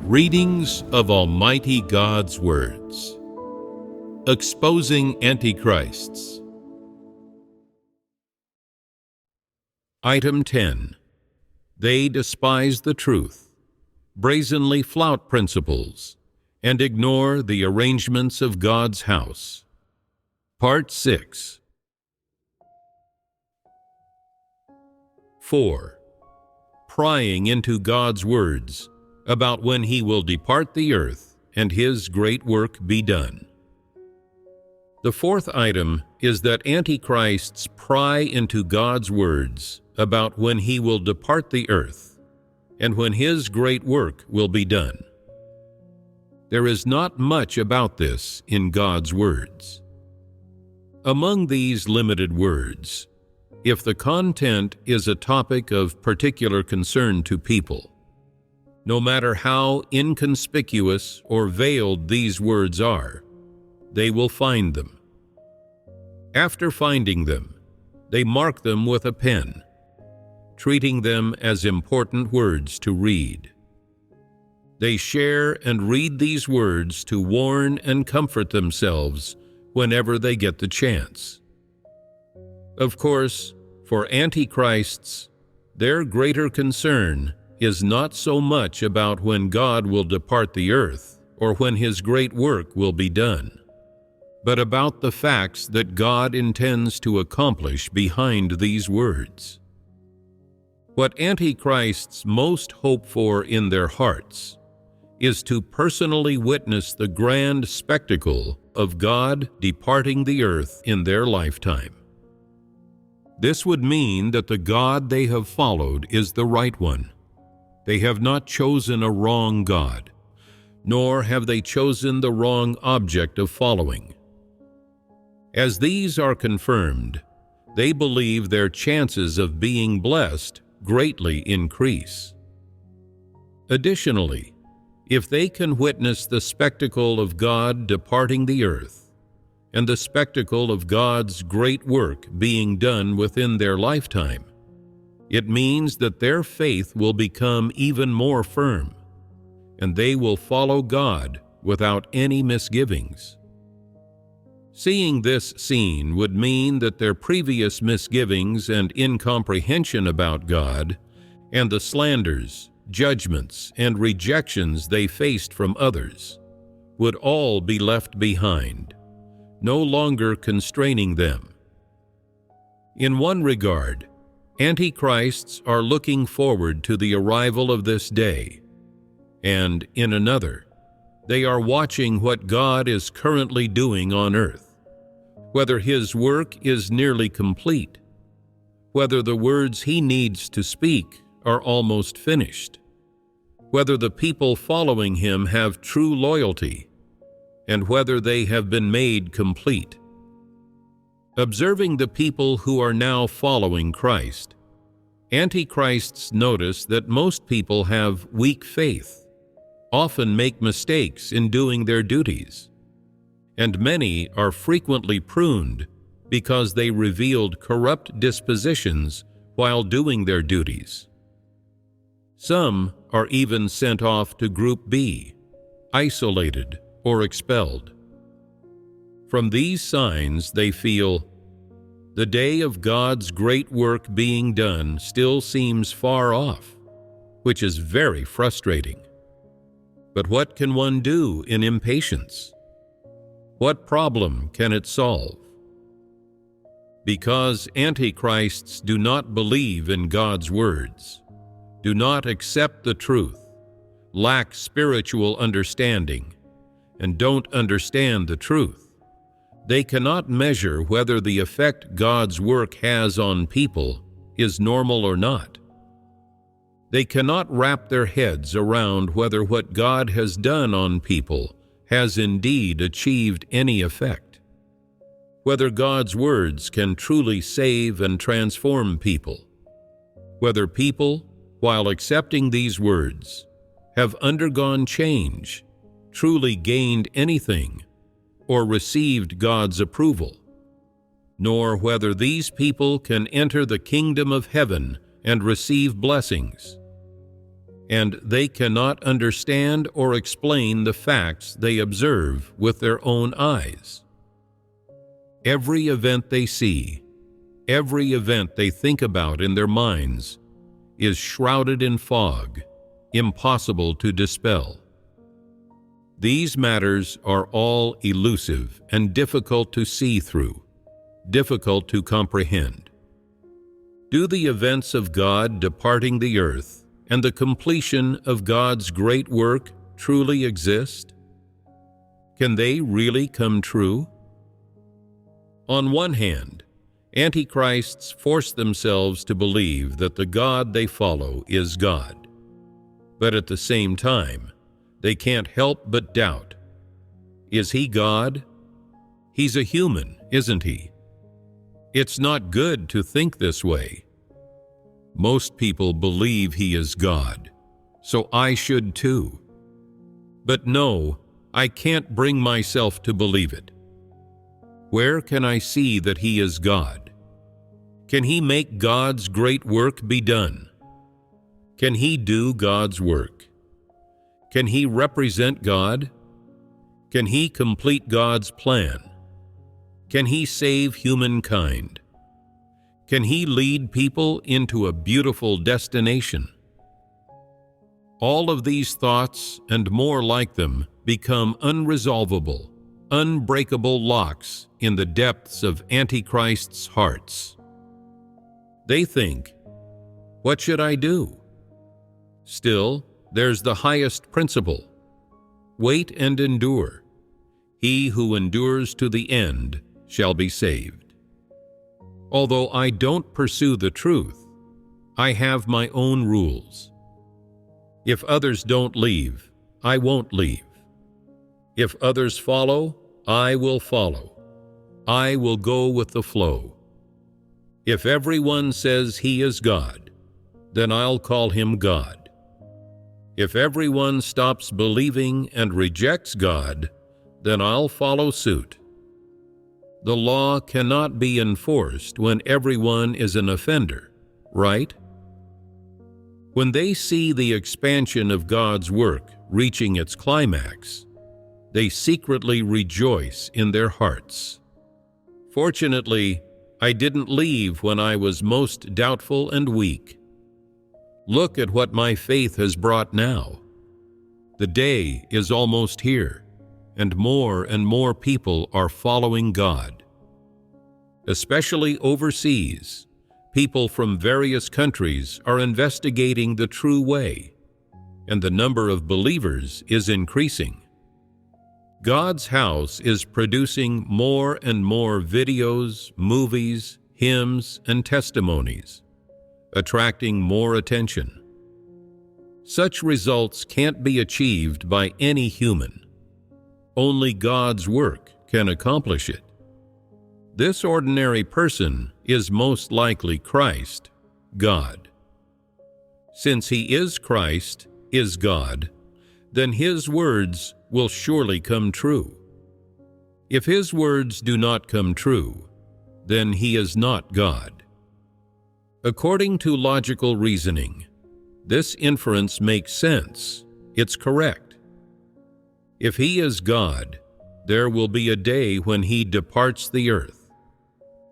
Readings of Almighty God's Words. Exposing Antichrists. Item 10. They despise the truth, brazenly flout principles, and ignore the arrangements of God's house. Part 6. 4. Prying into God's words about when he will depart the earth and his great work be done. The fourth item is that Antichrists pry into God's words about when he will depart the earth and when his great work will be done. There is not much about this in God's words. Among these limited words, if the content is a topic of particular concern to people, no matter how inconspicuous or veiled these words are, they will find them. After finding them, they mark them with a pen, treating them as important words to read. They share and read these words to warn and comfort themselves whenever they get the chance. Of course, for Antichrists, their greater concern is not so much about when God will depart the earth or when his great work will be done, but about the facts that God intends to accomplish behind these words. What Antichrists most hope for in their hearts is to personally witness the grand spectacle of God departing the earth in their lifetime. This would mean that the God they have followed is the right one. They have not chosen a wrong God, nor have they chosen the wrong object of following. As these are confirmed, they believe their chances of being blessed greatly increase. Additionally, if they can witness the spectacle of God departing the earth and the spectacle of God's great work being done within their lifetime, it means that their faith will become even more firm, and they will follow God without any misgivings. Seeing this scene would mean that their previous misgivings and incomprehension about God, and the slanders, judgments, and rejections they faced from others, would all be left behind, no longer constraining them. In one regard, Antichrists are looking forward to the arrival of this day, and in another, they are watching what God is currently doing on earth, whether his work is nearly complete, whether the words he needs to speak are almost finished, whether the people following him have true loyalty, and whether they have been made complete. Observing the people who are now following Christ, Antichrists notice that most people have weak faith, often make mistakes in doing their duties, and many are frequently pruned because they revealed corrupt dispositions while doing their duties. Some are even sent off to Group B, isolated or expelled. From these signs, they feel, the day of God's great work being done still seems far off, which is very frustrating. But what can one do in impatience? What problem can it solve? Because Antichrists do not believe in God's words, do not accept the truth, lack spiritual understanding, and don't understand the truth, they cannot measure whether the effect God's work has on people is normal or not. They cannot wrap their heads around whether what God has done on people has indeed achieved any effect, whether God's words can truly save and transform people, whether people, while accepting these words, have undergone change, truly gained anything, or received God's approval, nor whether these people can enter the kingdom of heaven and receive blessings. and they cannot understand or explain the facts they observe with their own eyes. Every event they see, every event they think about in their minds, is shrouded in fog, impossible to dispel. These matters are all elusive and difficult to see through, difficult to comprehend. Do the events of God departing the earth and the completion of God's great work truly exist? Can they really come true? On one hand, Antichrists force themselves to believe that the God they follow is God. But at the same time, they can't help but doubt. Is he God? He's a human, isn't he? It's not good to think this way. Most people believe he is God, so I should too. But no, I can't bring myself to believe it. Where can I see that he is God? Can he make God's great work be done? Can he do God's work? Can he represent God? Can he complete God's plan? Can he save humankind? Can he lead people into a beautiful destination? All of these thoughts and more like them become unresolvable, unbreakable locks in the depths of Antichrists' hearts. They think, what should I do? Still, there's the highest principle. Wait and endure. He who endures to the end shall be saved. Although I don't pursue the truth, I have my own rules. If others don't leave, I won't leave. If others follow, I will follow. I will go with the flow. If everyone says he is God, then I'll call him God. If everyone stops believing and rejects God, then I'll follow suit. The law cannot be enforced when everyone is an offender, right? When they see the expansion of God's work reaching its climax, they secretly rejoice in their hearts. Fortunately, I didn't leave when I was most doubtful and weak. Look at what my faith has brought now. The day is almost here, and more people are following God. Especially overseas, people from various countries are investigating the true way, and the number of believers is increasing. God's house is producing more and more videos, movies, hymns, and testimonies, attracting more attention. Such results can't be achieved by any human. Only God's work can accomplish it. This ordinary person is most likely Christ, God. Since he is Christ, is God, then his words will surely come true. If his words do not come true, then he is not God. According to logical reasoning, this inference makes sense. It's correct. If he is God, there will be a day when he departs the earth.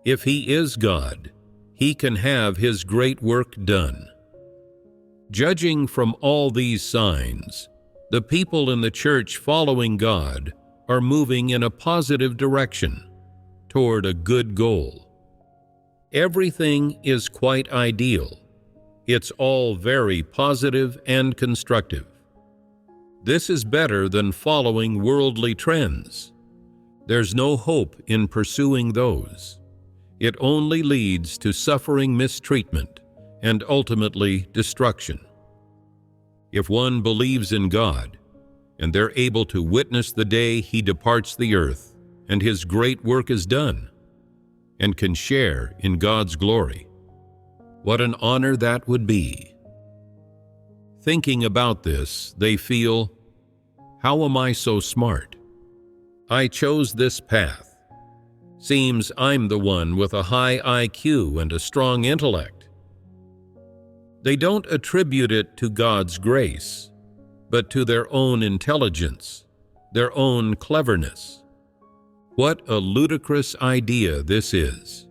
If he is God, he can have his great work done. Judging from all these signs, the people in the church following God are moving in a positive direction toward a good goal. Everything is quite ideal. It's all very positive and constructive. This is better than following worldly trends. There's no hope in pursuing those. It only leads to suffering, mistreatment, and ultimately destruction. If one believes in God, and they're able to witness the day he departs the earth and his great work is done, and can share in God's glory, what an honor that would be. Thinking about this, they feel, how am I so smart? I chose this path. Seems I'm the one with a high IQ and a strong intellect. They don't attribute it to God's grace, but to their own intelligence, their own cleverness. What a ludicrous idea this is.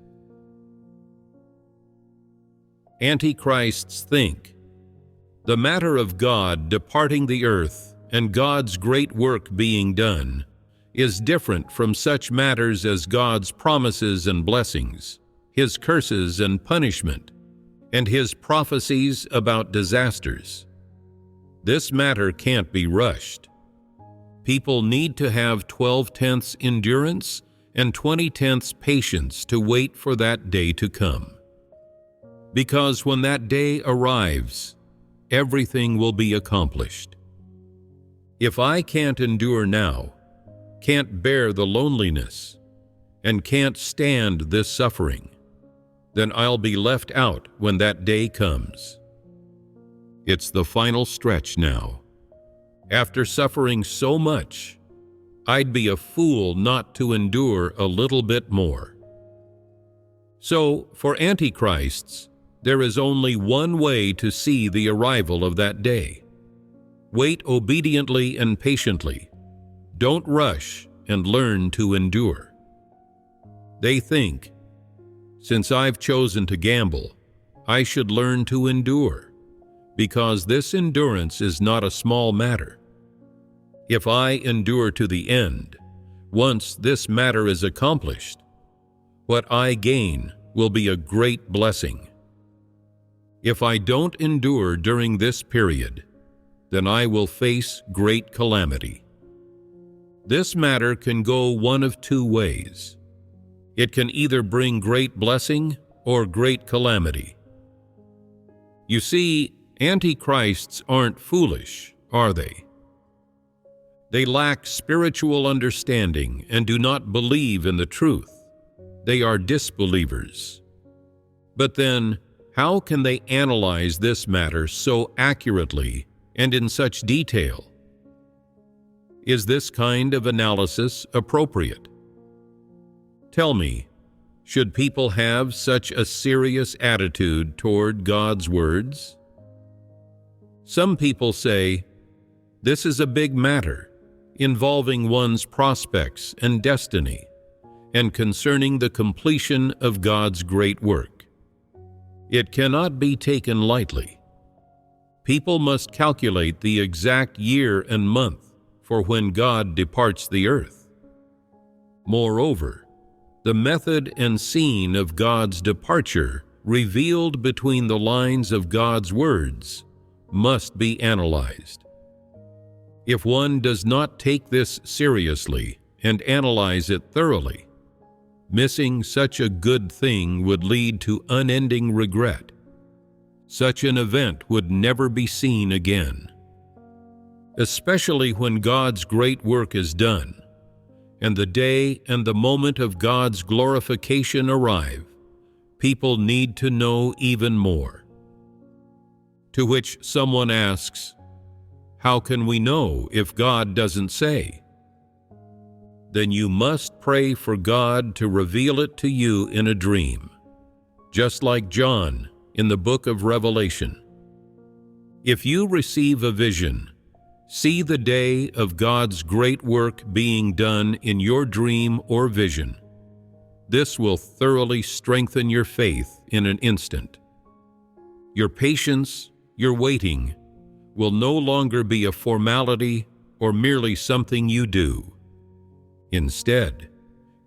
Antichrists think the matter of God departing the earth and God's great work being done is different from such matters as God's promises and blessings, His curses and punishment, and His prophecies about disasters. This matter can't be rushed. People need to have 12/10ths endurance and 20/10ths patience to wait for that day to come. Because when that day arrives, everything will be accomplished. If I can't endure now, can't bear the loneliness, and can't stand this suffering, then I'll be left out when that day comes. It's the final stretch now. After suffering so much, I'd be a fool not to endure a little bit more. So, for antichrists, there is only one way to see the arrival of that day. Wait obediently and patiently. Don't rush and learn to endure. They think, since I've chosen to gamble, I should learn to endure, because this endurance is not a small matter. If I endure to the end, once this matter is accomplished, what I gain will be a great blessing. If I don't endure during this period, then I will face great calamity. This matter can go one of two ways. It can either bring great blessing or great calamity. You see, antichrists aren't foolish, are they? They lack spiritual understanding and do not believe in the truth. They are disbelievers. But then, how can they analyze this matter so accurately and in such detail? Is this kind of analysis appropriate? Tell me, should people have such a serious attitude toward God's words? Some people say, this is a big matter, involving one's prospects and destiny, and concerning the completion of God's great work. It cannot be taken lightly. People must calculate the exact year and month for when God departs the earth. Moreover, the method and scene of God's departure revealed between the lines of God's words must be analyzed. If one does not take this seriously and analyze it thoroughly, missing such a good thing would lead to unending regret. Such an event would never be seen again. Especially when God's great work is done, and the day and the moment of God's glorification arrive, people need to know even more. To which someone asks, how can we know if God doesn't say? Then you must pray for God to reveal it to you in a dream, just like John in the book of Revelation. If you receive a vision, see the day of God's great work being done in your dream or vision. This will thoroughly strengthen your faith in an instant. Your patience, your waiting, will no longer be a formality or merely something you do. Instead,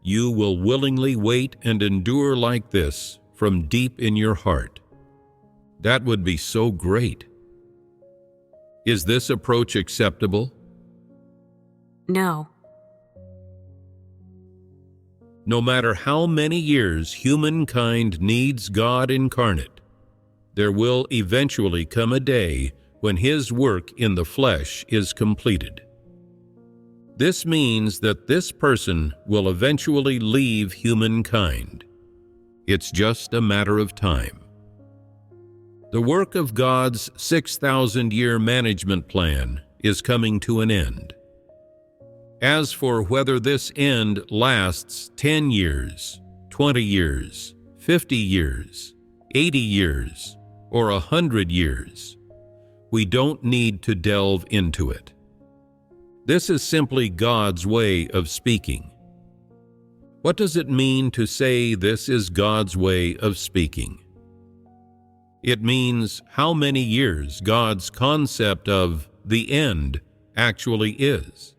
you will willingly wait and endure like this from deep in your heart. That would be so great. Is this approach acceptable? No. No matter how many years humankind needs God incarnate, there will eventually come a day when His work in the flesh is completed. This means that this person will eventually leave humankind. It's just a matter of time. The work of God's 6,000-year management plan is coming to an end. As for whether this end lasts 10 years, 20 years, 50 years, 80 years, or 100 years. We don't need to delve into it. This is simply God's way of speaking. What does it mean to say this is God's way of speaking? It means how many years God's concept of the end actually is.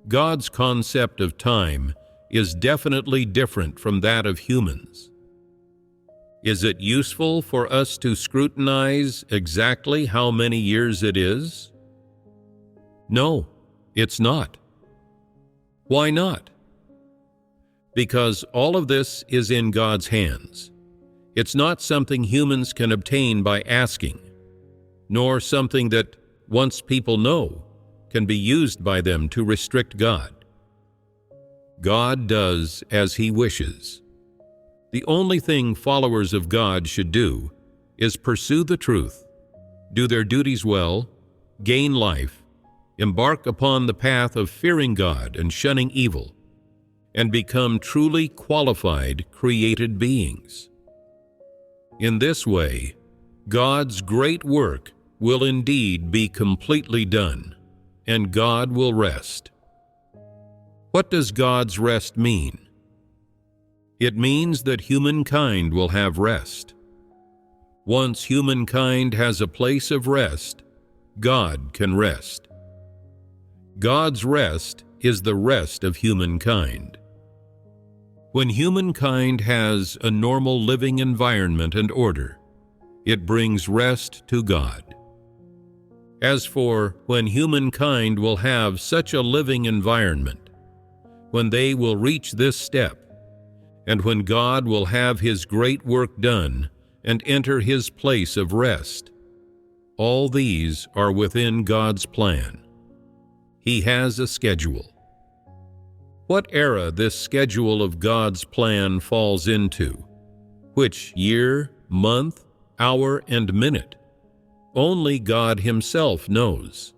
God's concept of time is definitely different from that of humans. Is it useful for us to scrutinize exactly how many years it is? No, it's not. Why not? Because all of this is in God's hands. It's not something humans can obtain by asking, nor something that, once people know, can be used by them to restrict God. God does as He wishes. The only thing followers of God should do is pursue the truth, do their duties well, gain life, embark upon the path of fearing God and shunning evil, and become truly qualified created beings. In this way, God's great work will indeed be completely done, and God will rest. What does God's rest mean? It means that humankind will have rest. Once humankind has a place of rest, God can rest. God's rest is the rest of humankind. When humankind has a normal living environment and order, it brings rest to God. As for when humankind will have such a living environment, when they will reach this step, and when God will have His great work done and enter His place of rest, all these are within God's plan. He has a schedule. What era this schedule of God's plan falls into, which year, month, hour, and minute, only God Himself knows.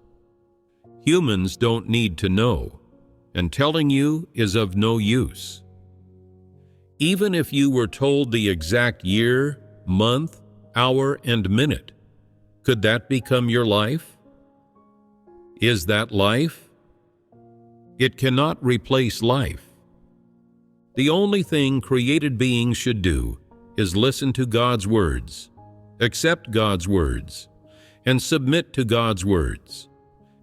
Humans don't need to know, and telling you is of no use. Even if you were told the exact year, month, hour, and minute, could that become your life? Is that life? It cannot replace life. The only thing created beings should do is listen to God's words, accept God's words, and submit to God's words,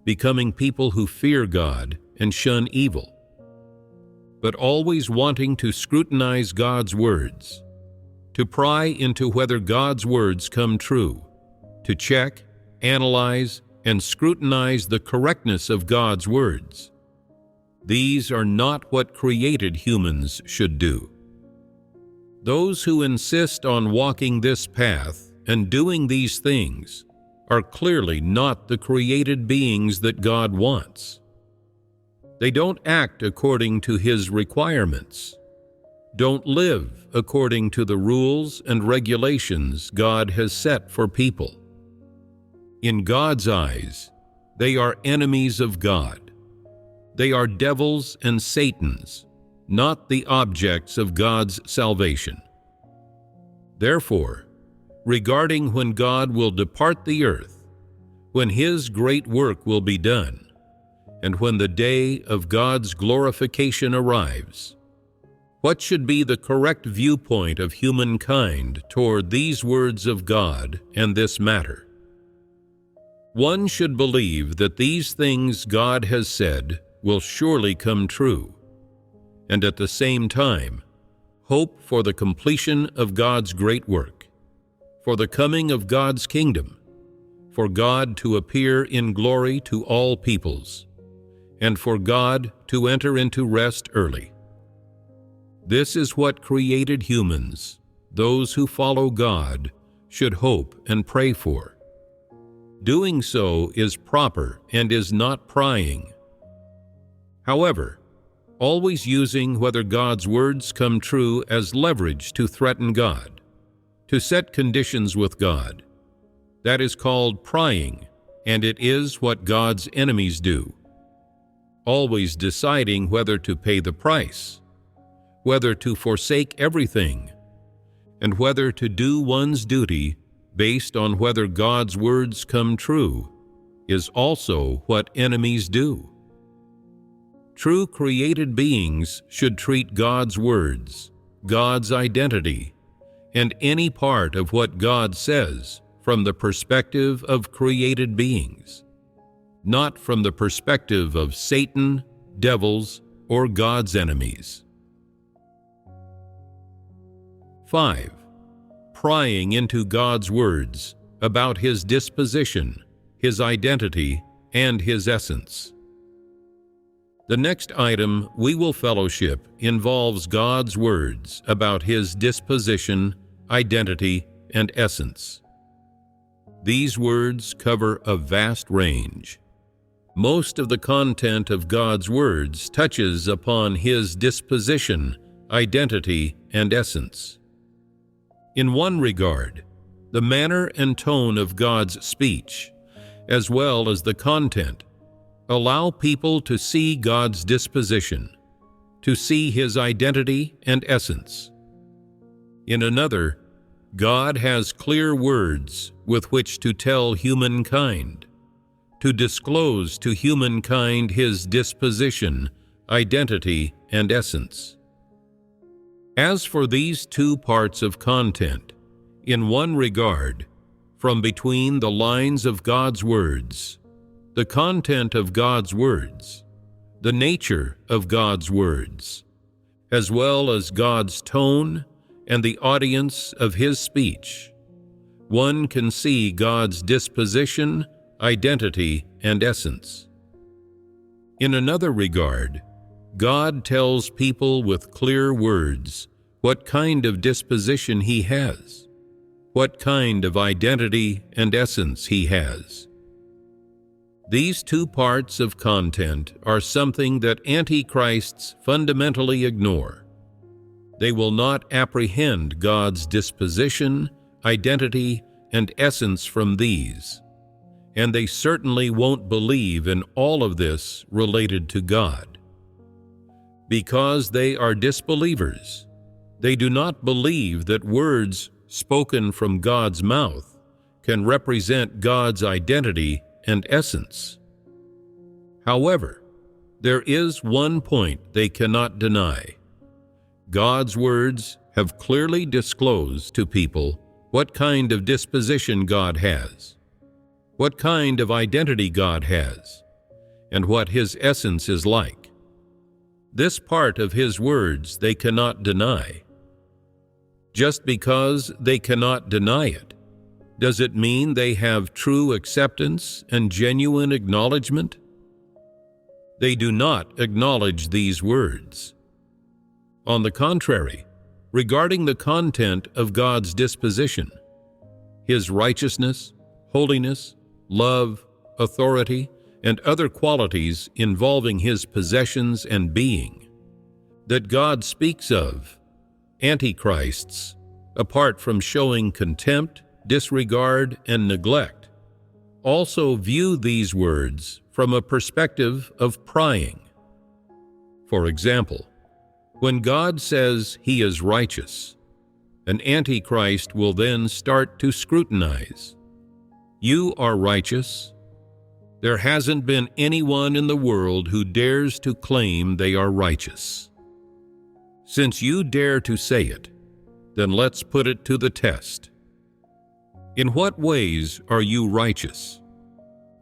becoming people who fear God and shun evil, but always wanting to scrutinize God's words, to pry into whether God's words come true, to check, analyze, and scrutinize the correctness of God's words. These are not what created humans should do. Those who insist on walking this path and doing these things are clearly not the created beings that God wants. They don't act according to His requirements, don't live according to the rules and regulations God has set for people. In God's eyes, they are enemies of God. They are devils and Satans, not the objects of God's salvation. Therefore, regarding when God will depart the earth, when His great work will be done, and when the day of God's glorification arrives, what should be the correct viewpoint of humankind toward these words of God and this matter? One should believe that these things God has said will surely come true, and at the same time, hope for the completion of God's great work, for the coming of God's kingdom, for God to appear in glory to all peoples, and for God to enter into rest early. This is what created humans, those who follow God, should hope and pray for. Doing so is proper and is not prying. However, always using whether God's words come true as leverage to threaten God, to set conditions with God, that is called prying, and it is what God's enemies do. Always deciding whether to pay the price, whether to forsake everything, and whether to do one's duty based on whether God's words come true, is also what enemies do. True created beings should treat God's words, God's identity, and any part of what God says from the perspective of created beings, not from the perspective of Satan, devils, or God's enemies. 5. Prying into God's words about His disposition, His identity, and His essence. The next item we will fellowship involves God's words about His disposition, identity, and essence. These words cover a vast range. Most of the content of God's words touches upon His disposition, identity, and essence. In one regard, the manner and tone of God's speech, as well as the content, allow people to see God's disposition, to see His identity and essence. In another, God has clear words with which to tell humankind, to disclose to humankind His disposition, identity, and essence. As for these two parts of content, in one regard, from between the lines of God's words, the content of God's words, the nature of God's words, as well as God's tone and the audience of His speech, one can see God's disposition, identity, and essence. In another regard, God tells people with clear words what kind of disposition He has, what kind of identity and essence He has. These two parts of content are something that antichrists fundamentally ignore. They will not apprehend God's disposition, identity, and essence from these, and they certainly won't believe in all of this related to God. Because they are disbelievers, they do not believe that words spoken from God's mouth can represent God's identity and essence. However, there is one point they cannot deny. God's words have clearly disclosed to people what kind of disposition God has, what kind of identity God has, and what His essence is like. This part of His words they cannot deny. Just because they cannot deny it, does it mean they have true acceptance and genuine acknowledgement? They do not acknowledge these words. On the contrary, regarding the content of God's disposition, His righteousness, holiness, love, authority, and other qualities involving His possessions and being, that God speaks of, antichrists, apart from showing contempt, disregard, and neglect, also view these words from a perspective of prying. For example, when God says He is righteous, an antichrist will then start to scrutinize. You are righteous. There hasn't been anyone in the world who dares to claim they are righteous. Since you dare to say it, then let's put it to the test. In what ways are you righteous?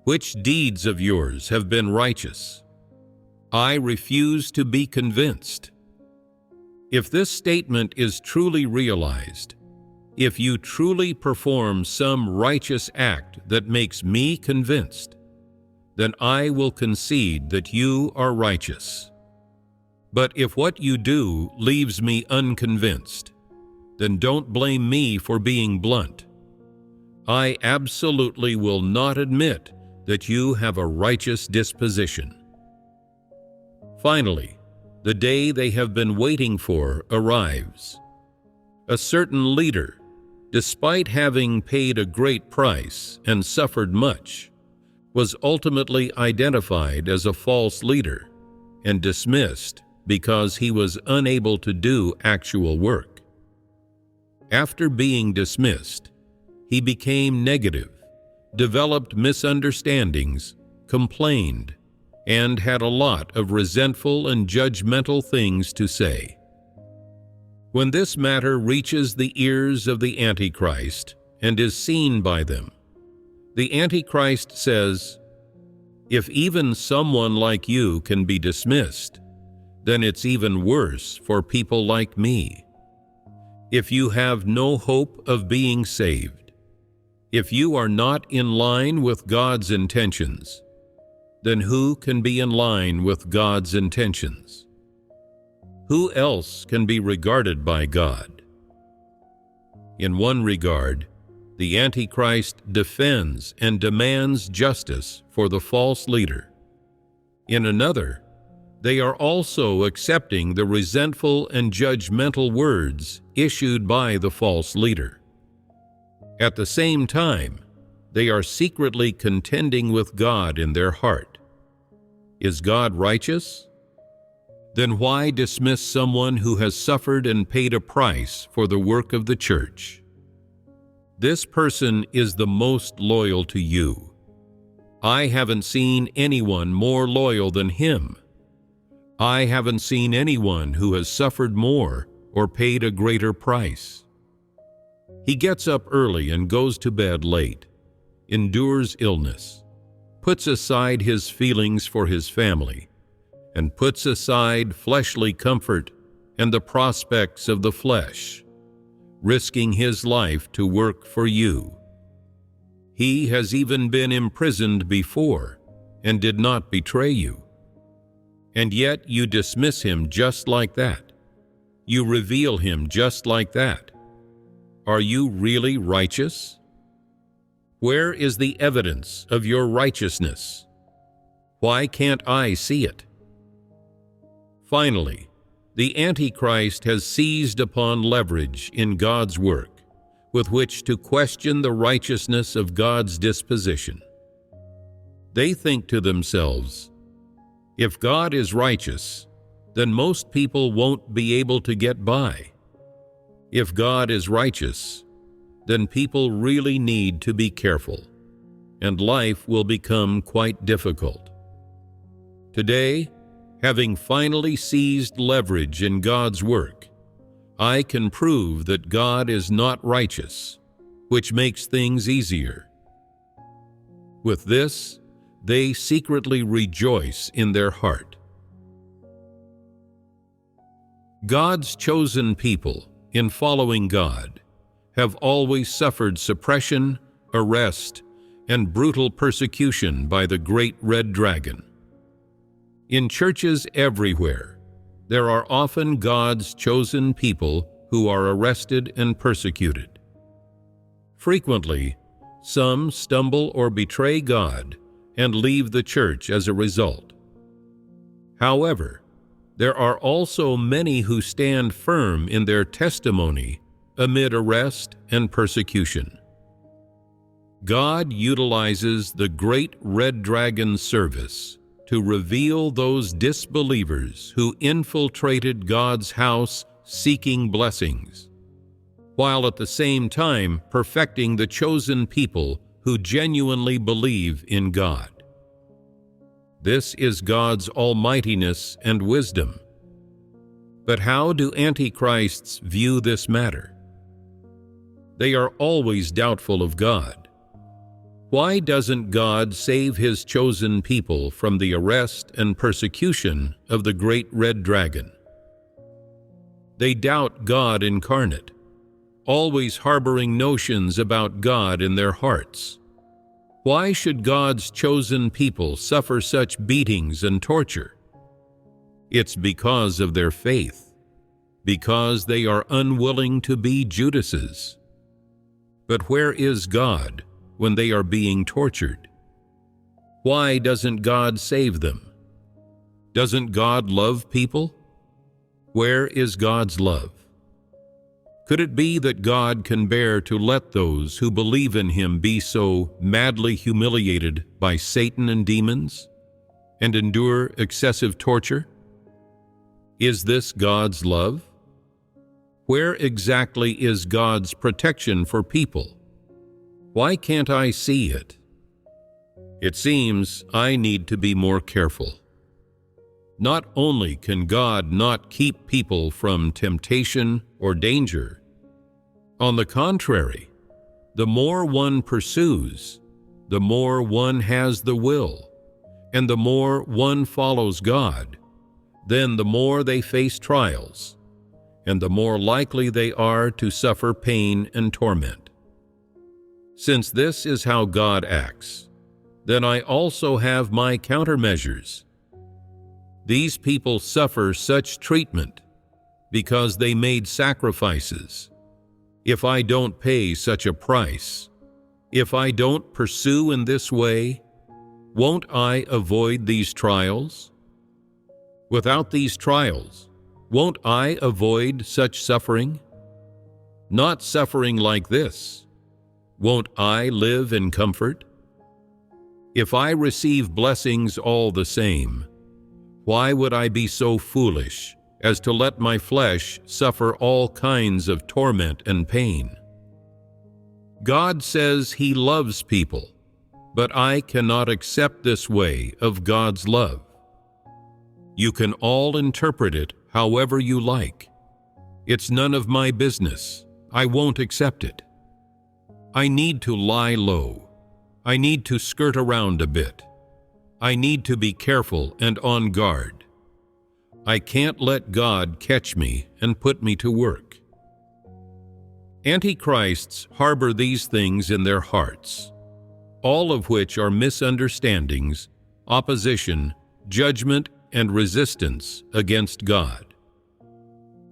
Which deeds of yours have been righteous? I refuse to be convinced. If this statement is truly realized, if you truly perform some righteous act that makes me convinced, then I will concede that you are righteous. But if what you do leaves me unconvinced, then don't blame me for being blunt. I absolutely will not admit that you have a righteous disposition. Finally, the day they have been waiting for arrives. A certain leader, despite having paid a great price and suffered much, was ultimately identified as a false leader and dismissed because he was unable to do actual work. After being dismissed, he became negative, developed misunderstandings, complained, and had a lot of resentful and judgmental things to say. When this matter reaches the ears of the Antichrist and is seen by them, the Antichrist says, "If even someone like you can be dismissed, then it's even worse for people like me. If you have no hope of being saved, if you are not in line with God's intentions, then who can be in line with God's intentions? Who else can be regarded by God?" In one regard, the Antichrist defends and demands justice for the false leader. In another, they are also accepting the resentful and judgmental words issued by the false leader. At the same time, they are secretly contending with God in their heart. Is God righteous? Then why dismiss someone who has suffered and paid a price for the work of the church? This person is the most loyal to you. I haven't seen anyone more loyal than him. I haven't seen anyone who has suffered more or paid a greater price. He gets up early and goes to bed late, endures illness, puts aside his feelings for his family, and puts aside fleshly comfort and the prospects of the flesh, risking his life to work for you. He has even been imprisoned before and did not betray you. And yet you dismiss him just like that. You reveal him just like that. Are you really righteous? Where is the evidence of your righteousness? Why can't I see it? Finally, the Antichrist has seized upon leverage in God's work with which to question the righteousness of God's disposition. They think to themselves, if God is righteous, then most people won't be able to get by. If God is righteous, then people really need to be careful, and life will become quite difficult. Today, having finally seized leverage in God's work, I can prove that God is not righteous, which makes things easier. With this, they secretly rejoice in their heart. God's chosen people, in following God, have always suffered suppression, arrest, and brutal persecution by the great red dragon. In churches everywhere, there are often God's chosen people who are arrested and persecuted. Frequently, some stumble or betray God and leave the church as a result. However, there are also many who stand firm in their testimony amid arrest and persecution. God utilizes the great red dragon's service to reveal those disbelievers who infiltrated God's house seeking blessings, while at the same time perfecting the chosen people who genuinely believe in God. This is God's almightiness and wisdom. But how do antichrists view this matter? They are always doubtful of God. Why doesn't God save His chosen people from the arrest and persecution of the great red dragon? They doubt God incarnate, always harboring notions about God in their hearts. Why should God's chosen people suffer such beatings and torture? It's because of their faith, because they are unwilling to be Judases. But where is God when they are being tortured? Why doesn't God save them? Doesn't God love people? Where is God's love? Could it be that God can bear to let those who believe in Him be so madly humiliated by Satan and demons and endure excessive torture? Is this God's love? Where exactly is God's protection for people? Why can't I see it? It seems I need to be more careful. Not only can God not keep people from temptation or danger, on the contrary, the more one pursues, the more one has the will, and the more one follows God, then the more they face trials, and the more likely they are to suffer pain and torment. Since this is how God acts, then I also have my countermeasures. These people suffer such treatment because they made sacrifices. If I don't pay such a price, if I don't pursue in this way, won't I avoid these trials? Without these trials, won't I avoid such suffering? Not suffering like this, won't I live in comfort? If I receive blessings all the same, why would I be so foolish as to let my flesh suffer all kinds of torment and pain? God says He loves people, but I cannot accept this way of God's love. You can all interpret it however you like. It's none of my business. I won't accept it. I need to lie low. I need to skirt around a bit. I need to be careful and on guard. I can't let God catch me and put me to work. Antichrists harbor these things in their hearts, all of which are misunderstandings, opposition, judgment, and resistance against God.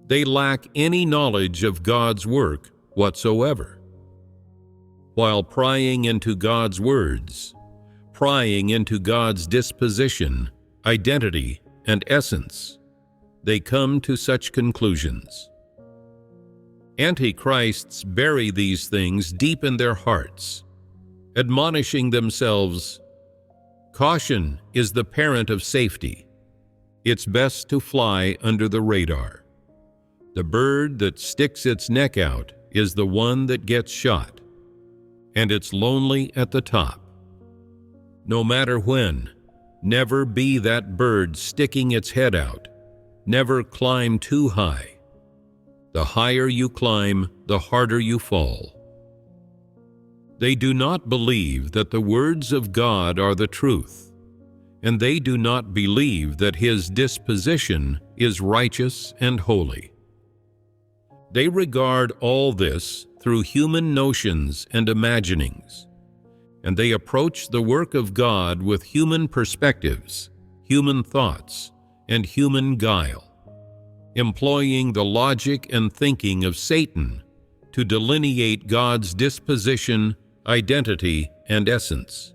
They lack any knowledge of God's work whatsoever. While prying into God's words, prying into God's disposition, identity, and essence, they come to such conclusions. Antichrists bury these things deep in their hearts, admonishing themselves, "Caution is the parent of safety. It's best to fly under the radar. The bird that sticks its neck out is the one that gets shot, and it's lonely at the top. No matter when, never be that bird sticking its head out. Never climb too high. The higher you climb, the harder you fall." They do not believe that the words of God are the truth, and they do not believe that His disposition is righteous and holy. They regard all this through human notions and imaginings, and they approach the work of God with human perspectives, human thoughts, and human guile, employing the logic and thinking of Satan to delineate God's disposition, identity, and essence.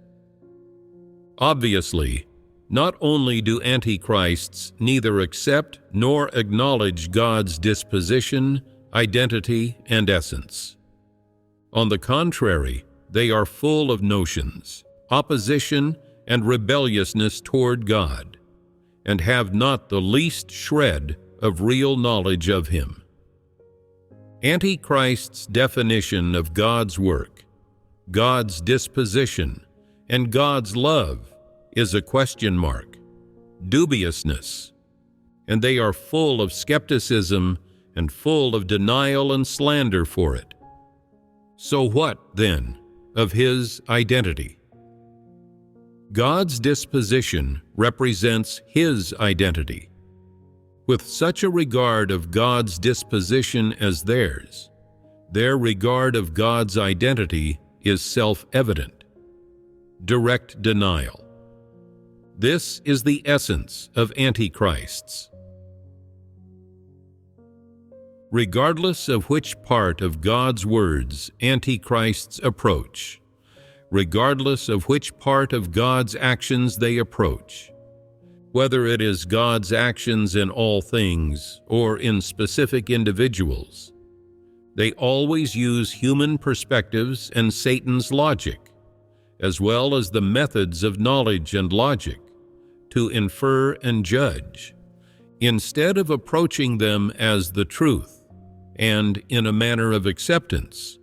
Obviously, not only do antichrists neither accept nor acknowledge God's disposition, identity, and essence. On the contrary, they are full of notions, opposition, and rebelliousness toward God, and have not the least shred of real knowledge of Him. Antichrist's definition of God's work, God's disposition, and God's love is a question mark, dubiousness, and they are full of skepticism and full of denial and slander for it. So what, then, of His identity? God's disposition represents His identity. With such a regard of God's disposition as theirs, their regard of God's identity is self-evident. Direct denial. This is the essence of antichrists. Regardless of which part of God's words antichrists approach, regardless of which part of God's actions they approach, whether it is God's actions in all things or in specific individuals, they always use human perspectives and Satan's logic, as well as the methods of knowledge and logic, to infer and judge, instead of approaching them as the truth and in a manner of acceptance.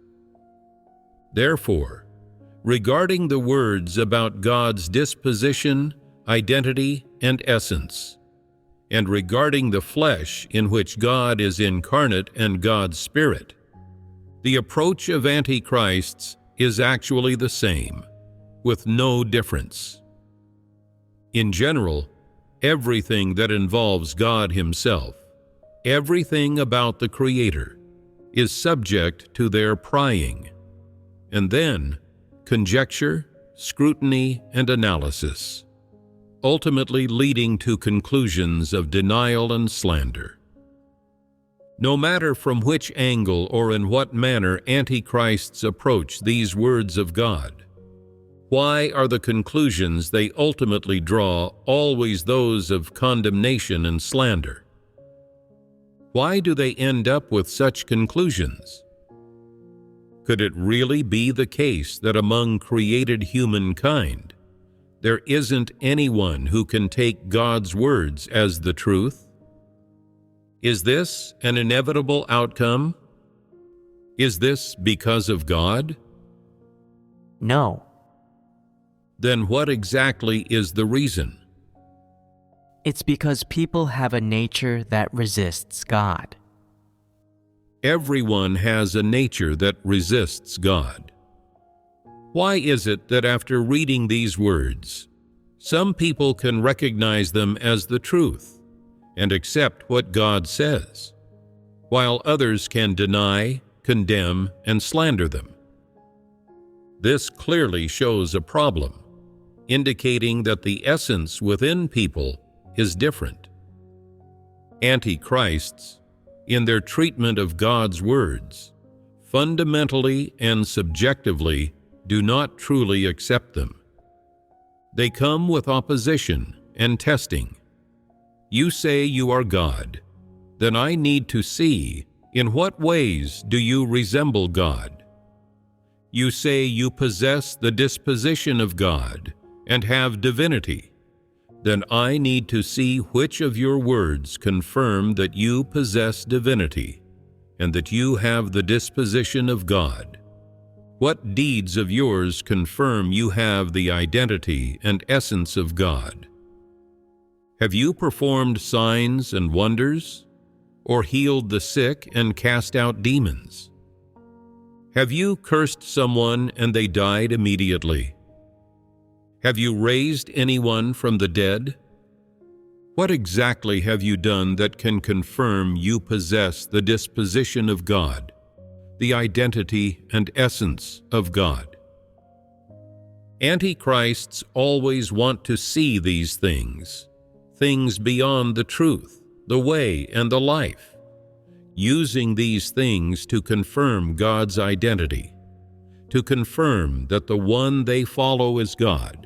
Therefore, regarding the words about God's disposition, identity, and essence, and regarding the flesh in which God is incarnate and God's Spirit, the approach of Antichrists is actually the same, with no difference. In general, everything that involves God Himself, everything about the Creator, is subject to their prying, and then conjecture, scrutiny, and analysis, ultimately leading to conclusions of denial and slander. No matter from which angle or in what manner Antichrists approach these words of God, why are the conclusions they ultimately draw always those of condemnation and slander? Why do they end up with such conclusions? Could it really be the case that among created humankind, there isn't anyone who can take God's words as the truth? Is this an inevitable outcome? Is this because of God? No. Then what exactly is the reason? It's because people have a nature that resists God. Everyone has a nature that resists God. Why is it that after reading these words, some people can recognize them as the truth and accept what God says, while others can deny, condemn, and slander them? This clearly shows a problem, indicating that the essence within people is different. Antichrists, in their treatment of God's words, fundamentally and subjectively do not truly accept them. They come with opposition and testing. You say you are God, then I need to see in what ways do you resemble God. You say you possess the disposition of God and have divinity, then I need to see which of your words confirm that you possess divinity and that you have the disposition of God. What deeds of yours confirm you have the identity and essence of God? Have you performed signs and wonders, or healed the sick and cast out demons? Have you cursed someone and they died immediately? Have you raised anyone from the dead? What exactly have you done that can confirm you possess the disposition of God, the identity and essence of God? Antichrists always want to see these things beyond the truth, the way, and the life, using these things to confirm God's identity, to confirm that the one they follow is God.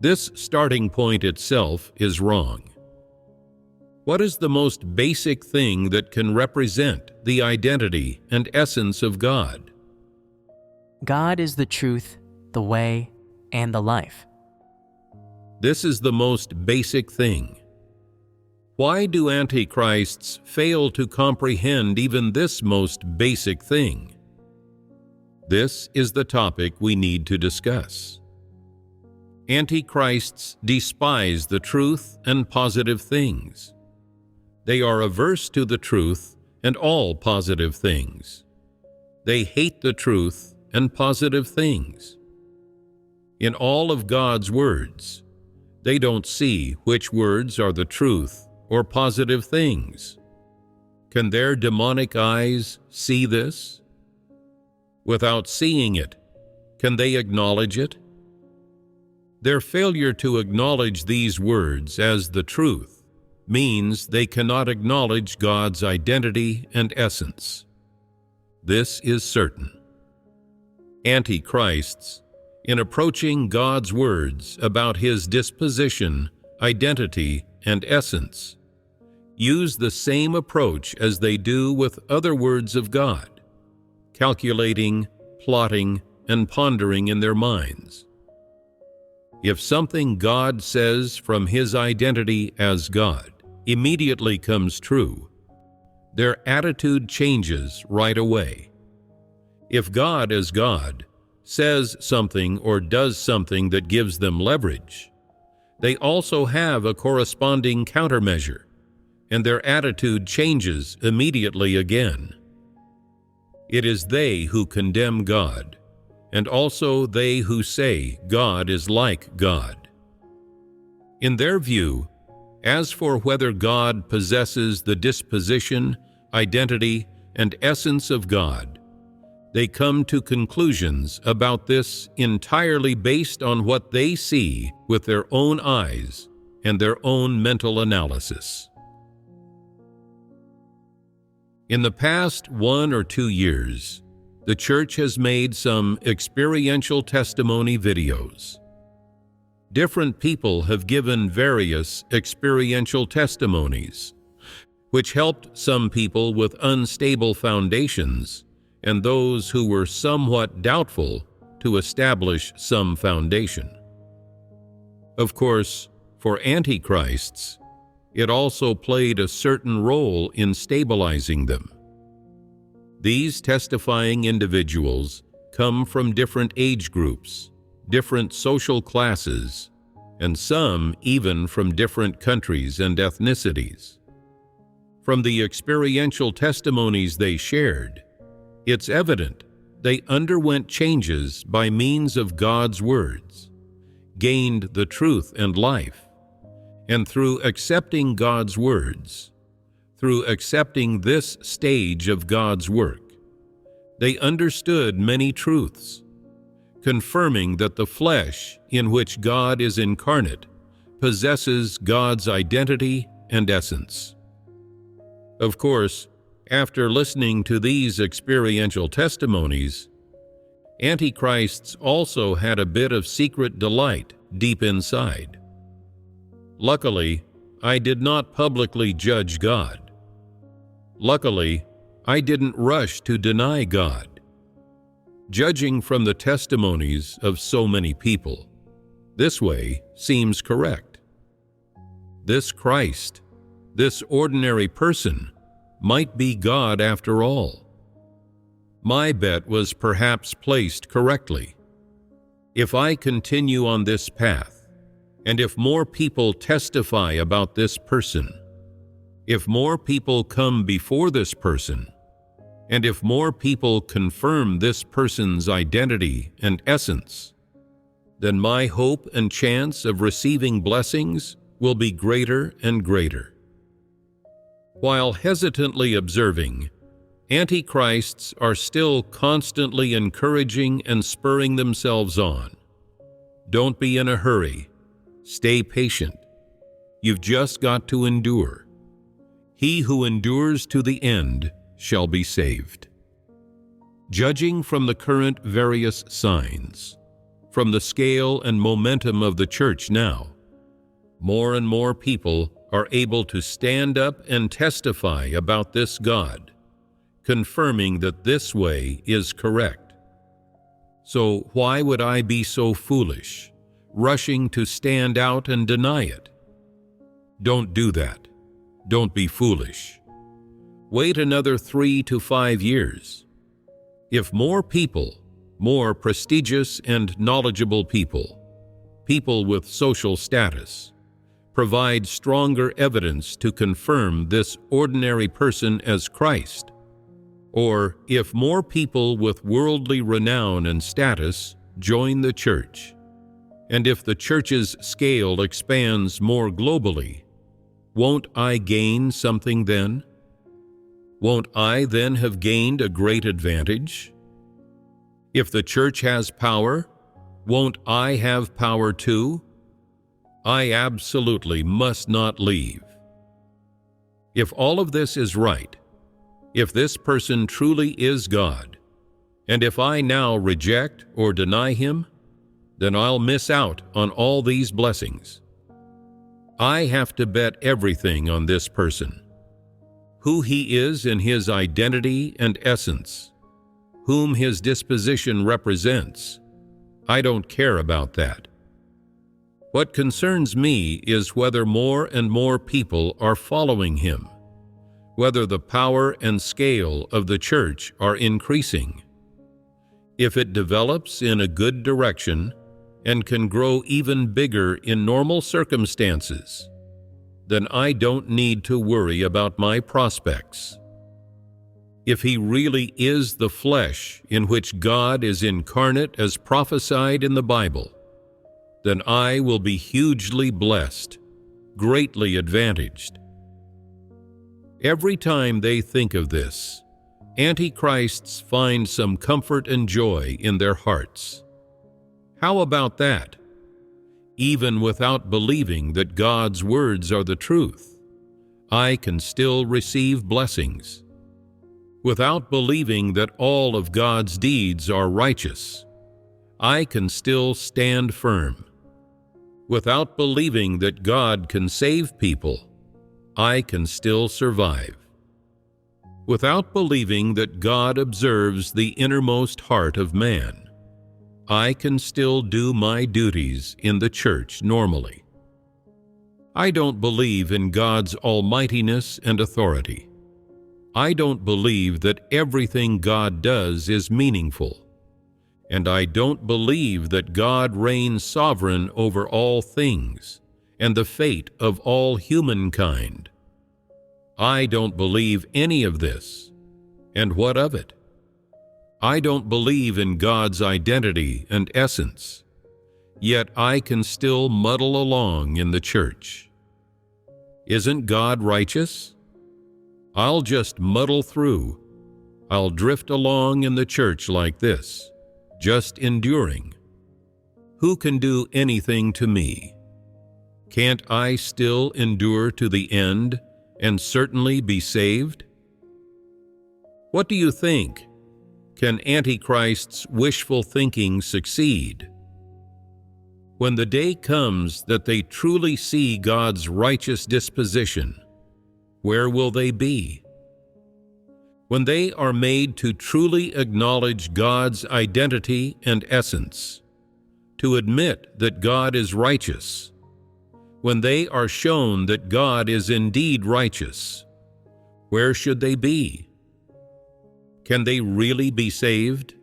This starting point itself is wrong. What is the most basic thing that can represent the identity and essence of God? God is the truth, the way, and the life. This is the most basic thing. Why do Antichrists fail to comprehend even this most basic thing? This is the topic we need to discuss. Antichrists despise the truth and positive things. They are averse to the truth and all positive things. They hate the truth and positive things. In all of God's words, they don't see which words are the truth or positive things. Can their demonic eyes see this? Without seeing it, can they acknowledge it? Their failure to acknowledge these words as the truth means they cannot acknowledge God's identity and essence. This is certain. Antichrists, in approaching God's words about His disposition, identity, and essence, use the same approach as they do with other words of God, calculating, plotting, and pondering in their minds. If something God says from His identity as God immediately comes true, their attitude changes right away. If God as God says something or does something that gives them leverage, they also have a corresponding countermeasure, and their attitude changes immediately again. It is they who condemn God, and also they who say God is like God. In their view, as for whether God possesses the disposition, identity, and essence of God, they come to conclusions about this entirely based on what they see with their own eyes and their own mental analysis. In the past 1 or 2 years, the church has made some experiential testimony videos. Different people have given various experiential testimonies, which helped some people with unstable foundations and those who were somewhat doubtful to establish some foundation. Of course, for antichrists, it also played a certain role in stabilizing them. These testifying individuals come from different age groups, different social classes, and some even from different countries and ethnicities. From the experiential testimonies they shared, it's evident they underwent changes by means of God's words, gained the truth and life, and through accepting God's words, through accepting this stage of God's work, they understood many truths, confirming that the flesh in which God is incarnate possesses God's identity and essence. Of course, after listening to these experiential testimonies, antichrists also had a bit of secret delight deep inside. Luckily, I did not publicly judge God. Luckily, I didn't rush to deny God. Judging from the testimonies of so many people, this way seems correct. This Christ, this ordinary person, might be God after all. My bet was perhaps placed correctly. If I continue on this path, and if more people testify about this person, if more people come before this person, and if more people confirm this person's identity and essence, then my hope and chance of receiving blessings will be greater and greater. While hesitantly observing, antichrists are still constantly encouraging and spurring themselves on. Don't be in a hurry. Stay patient. You've just got to endure. He who endures to the end shall be saved. Judging from the current various signs, from the scale and momentum of the church now, more and more people are able to stand up and testify about this God, confirming that this way is correct. So why would I be so foolish, rushing to stand out and deny it? Don't do that. Don't be foolish. Wait another 3 to 5 years. If more people, more prestigious and knowledgeable people, people with social status, provide stronger evidence to confirm this ordinary person as Christ, or if more people with worldly renown and status join the church, and if the church's scale expands more globally, won't I gain something then? Won't I then have gained a great advantage? If the church has power, won't I have power too? I absolutely must not leave. If all of this is right, if this person truly is God, and if I now reject or deny him, then I'll miss out on all these blessings. I have to bet everything on this person, who he is in his identity and essence, whom his disposition represents. I don't care about that. What concerns me is whether more and more people are following him, whether the power and scale of the church are increasing. If it develops in a good direction and can grow even bigger in normal circumstances, then I don't need to worry about my prospects. If he really is the flesh in which God is incarnate as prophesied in the Bible, then I will be hugely blessed, greatly advantaged. Every time they think of this, Antichrists find some comfort and joy in their hearts. How about that? Even without believing that God's words are the truth, I can still receive blessings. Without believing that all of God's deeds are righteous, I can still stand firm. Without believing that God can save people, I can still survive. Without believing that God observes the innermost heart of man, I can still do my duties in the church normally. I don't believe in God's almightiness and authority. I don't believe that everything God does is meaningful. And I don't believe that God reigns sovereign over all things and the fate of all humankind. I don't believe any of this. And what of it? I don't believe in God's identity and essence, yet I can still muddle along in the church. Isn't God righteous? I'll just muddle through. I'll drift along in the church like this, just enduring. Who can do anything to me? Can't I still endure to the end and certainly be saved? What do you think? Can Antichrist's wishful thinking succeed? When the day comes that they truly see God's righteous disposition, where will they be? When they are made to truly acknowledge God's identity and essence, to admit that God is righteous, when they are shown that God is indeed righteous, where should they be? Can they really be saved?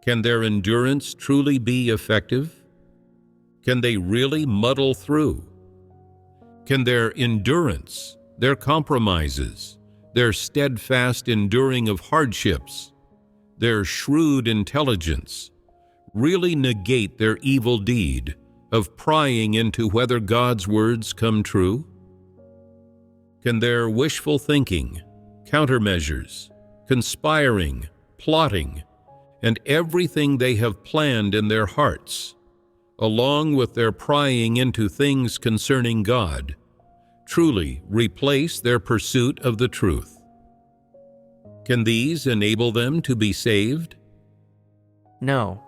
Can their endurance truly be effective? Can they really muddle through? Can their endurance, their compromises, their steadfast enduring of hardships, their shrewd intelligence, really negate their evil deed of prying into whether God's words come true? Can their wishful thinking, countermeasures, conspiring, plotting, and everything they have planned in their hearts, along with their prying into things concerning God, truly replace their pursuit of the truth? Can these enable them to be saved? No.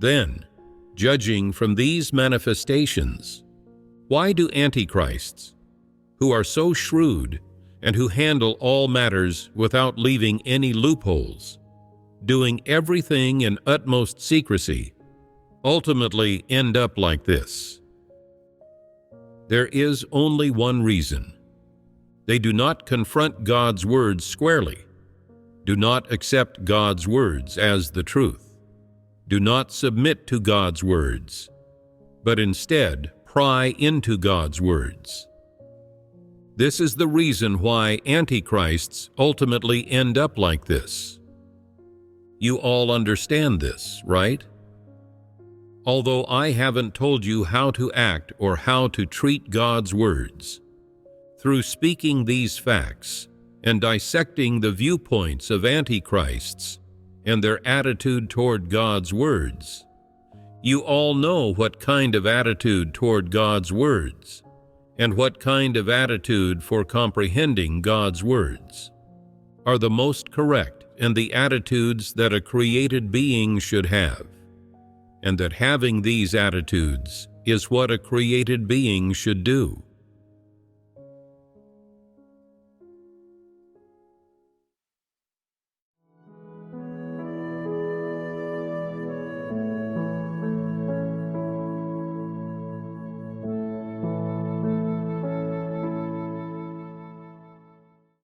Then, judging from these manifestations, why do antichrists, who are so shrewd and who handle all matters without leaving any loopholes, doing everything in utmost secrecy, ultimately end up like this? There is only one reason. They do not confront God's words squarely, do not accept God's words as the truth, do not submit to God's words, but instead pry into God's words. This is the reason why antichrists ultimately end up like this. You all understand this, right? Although I haven't told you how to act or how to treat God's words, through speaking these facts and dissecting the viewpoints of antichrists and their attitude toward God's words, you all know what kind of attitude toward God's words and what kind of attitude for comprehending God's words are the most correct and the attitudes that a created being should have, and that having these attitudes is what a created being should do.